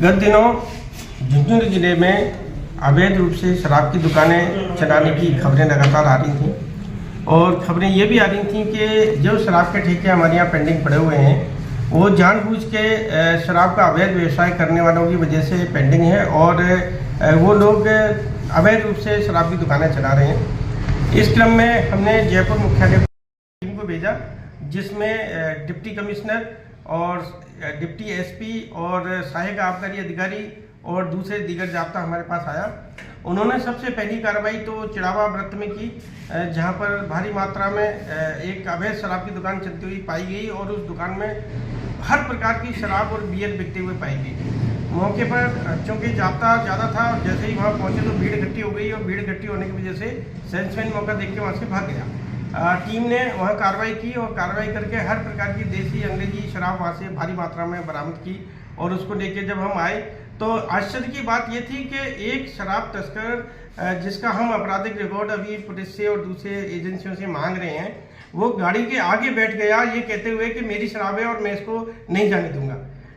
गत दिनों झुंझुनू जिले में अवैध रूप से शराब की दुकानें चलाने की खबरें लगातार आ रही थीं और खबरें ये भी आ रही थीं कि जो शराब के ठेके हमारे यहाँ पेंडिंग पड़े हुए हैं वो जानबूझ के शराब का अवैध व्यवसाय करने वालों की वजह से पेंडिंग है और वो लोग अवैध रूप से शराब की दुकानें चला रहे हैं। इस क्रम में हमने जयपुर मुख्यालय टीम को भेजा जिसमें डिप्टी कमिश्नर और डिप्टी एसपी और सहायक आबकारी अधिकारी और दूसरे दीगर जाब्ता हमारे पास आया। उन्होंने सबसे पहली कार्रवाई तो चिड़ावा व्रत में की, जहां पर भारी मात्रा में एक अवैध शराब की दुकान चलती हुई पाई गई और उस दुकान में हर प्रकार की शराब और बियर बिकते हुए पाई गई। मौके पर चूँकि जाब्ता ज़्यादा था और जैसे ही वहाँ पहुँचे तो भीड़ इकट्ठी हो गई और भीड़ इकट्ठी होने की वजह से सेल्समैन मौका देख के वहाँ से भाग गया। टीम ने वहाँ कार्रवाई की और कार्रवाई करके हर प्रकार की देसी अंग्रेजी शराब वहाँ से भारी मात्रा में बरामद की और उसको लेके जब हम आए तो आश्चर्य की बात ये थी कि एक शराब तस्कर जिसका हम आपराधिक रिकॉर्ड अभी पुलिस से और दूसरे एजेंसियों से मांग रहे हैं, वो गाड़ी के आगे बैठ गया ये कहते हुए कि मेरी शराब है और मैं इसको नहीं जाने दूंगा।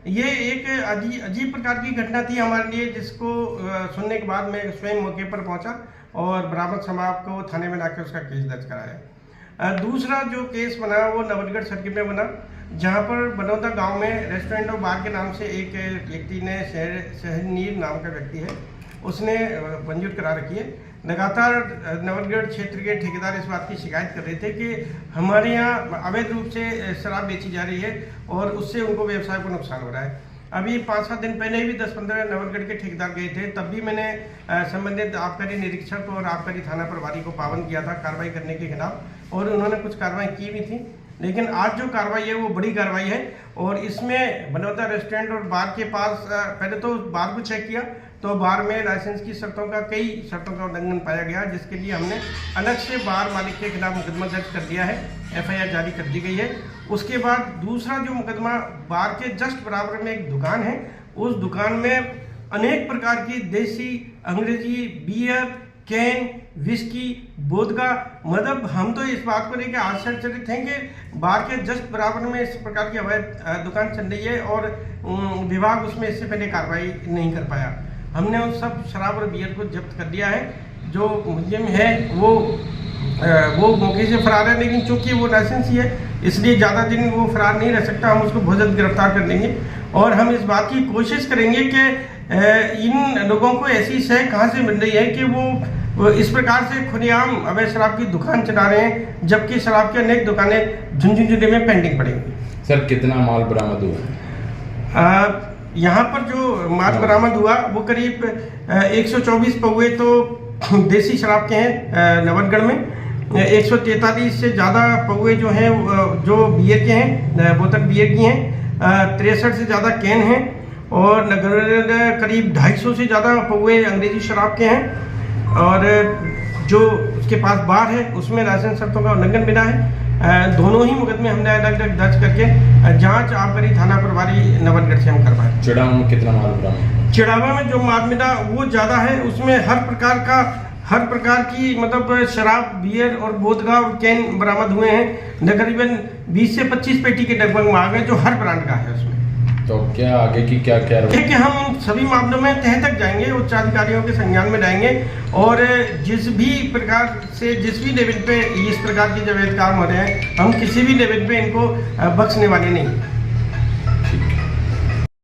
ये एक अजीब प्रकार की घटना थी हमारे लिए, जिसको सुनने के बाद मैं स्वयं मौके पर पहुंचा और बरामद शराब को थाने में लाकर उसका केस दर्ज कराया। दूसरा जो केस बना वो नवलगढ़ सर्किट में बना, जहां पर बनौदा गांव में रेस्टोरेंट और बार के नाम से एक व्यक्ति ने शहनीर नाम का व्यक्ति है, उसने मंजूर करा रखी है। लगातार नवलगढ़ क्षेत्र के ठेकेदार इस बात की शिकायत कर रहे थे कि हमारे यहाँ अवैध रूप से शराब बेची जा रही है और उससे उनको व्यवसाय को नुकसान हो रहा है। अभी 5-7 दिन पहले भी 10-15 नवलगढ़ के ठेकेदार गए थे, तब भी मैंने संबंधित आबकारी निरीक्षक और आबकारी थाना प्रभारी को पाबंद किया था कार्रवाई करने के खिलाफ और उन्होंने कुछ कार्रवाई की भी थी। लेकिन आज जो कार्रवाई है वो बड़ी कार्रवाई है और इसमें बनौदा रेस्टोरेंट और बार के पास पहले तो बार को चेक किया तो बार में लाइसेंस की शर्तों का कई शर्तों का उल्लंघन पाया गया, जिसके लिए हमने अलग से बार मालिक के खिलाफ मुकदमा दर्ज कर दिया है, एफआईआर जारी कर दी गई है। उसके बाद दूसरा जो मुकदमा बार के जस्ट बराबर में एक दुकान है, उस दुकान में अनेक प्रकार की देसी अंग्रेजी बियर, कैन, विस्की, वोदका, मतलब हम तो इस बात को लेकर आश्चर्यचकित हैं कि बार के जस्ट बराबर में इस प्रकार की अवैध दुकान चल रही है और विभाग उसमें इससे पहले कार्रवाई नहीं कर पाया। हमने उन सब शराब और बियर को जब्त कर लिया है। जो मुलजिम है वो मौके से फरार है, लेकिन चूंकि वो लाइसेंसी है इसलिए ज़्यादा दिन वो फरार नहीं रह सकता। हम उसको बहुत जल्द गिरफ्तार कर लेंगे और हम इस बात की कोशिश करेंगे कि इन लोगों को ऐसी शय कहाँ से मिल रही है कि वो इस प्रकार से खुलेआम अवैध शराब की दुकान चला रहे हैं, जबकि शराब की अनेक दुकानें झुंझुनू जिले में पेंडिंग पड़ी हुई। सर कितना माल बरामद हुआ? यहाँ पर जो माल बरामद हुआ वो करीब 124 पौवे तो देसी शराब के हैं नवलगढ़ में, 143 से ज़्यादा पौवे जो हैं जो बियर के हैं, बोतल बियर की हैं, 63 से ज़्यादा कैन हैं और करीब 250 से ज़्यादा पौवे अंग्रेजी शराब के हैं और जो उसके पास बार है उसमें लाइसेंस शर्तों का उल्लंघन मिला है। दोनों ही मुकदमे हमने अलग अलग दर्ज करके जांच आबकारी थाना प्रभारी नवलगढ़ से हम करवाए। चिड़ावा में कितना माल बरामद? चिड़ावा में जो माल मिला वो ज़्यादा है, उसमें हर प्रकार की मतलब शराब, बियर और वोदका और कैन बरामद हुए हैं। तकरीबन 20 से 25 पेटी के लगभग माल है जो हर ब्रांड का है उसमें। तो क्या आगे की क्या कि हम इन सभी मामलों में तह तक जाएंगे, उच्च अधिकारियों के संज्ञान में लाएंगे और जिस भी लेवल पे इस प्रकार के जो अवैध काम हो रहे हैं हम किसी भी लेवल पे इनको बख्शने वाले नहीं।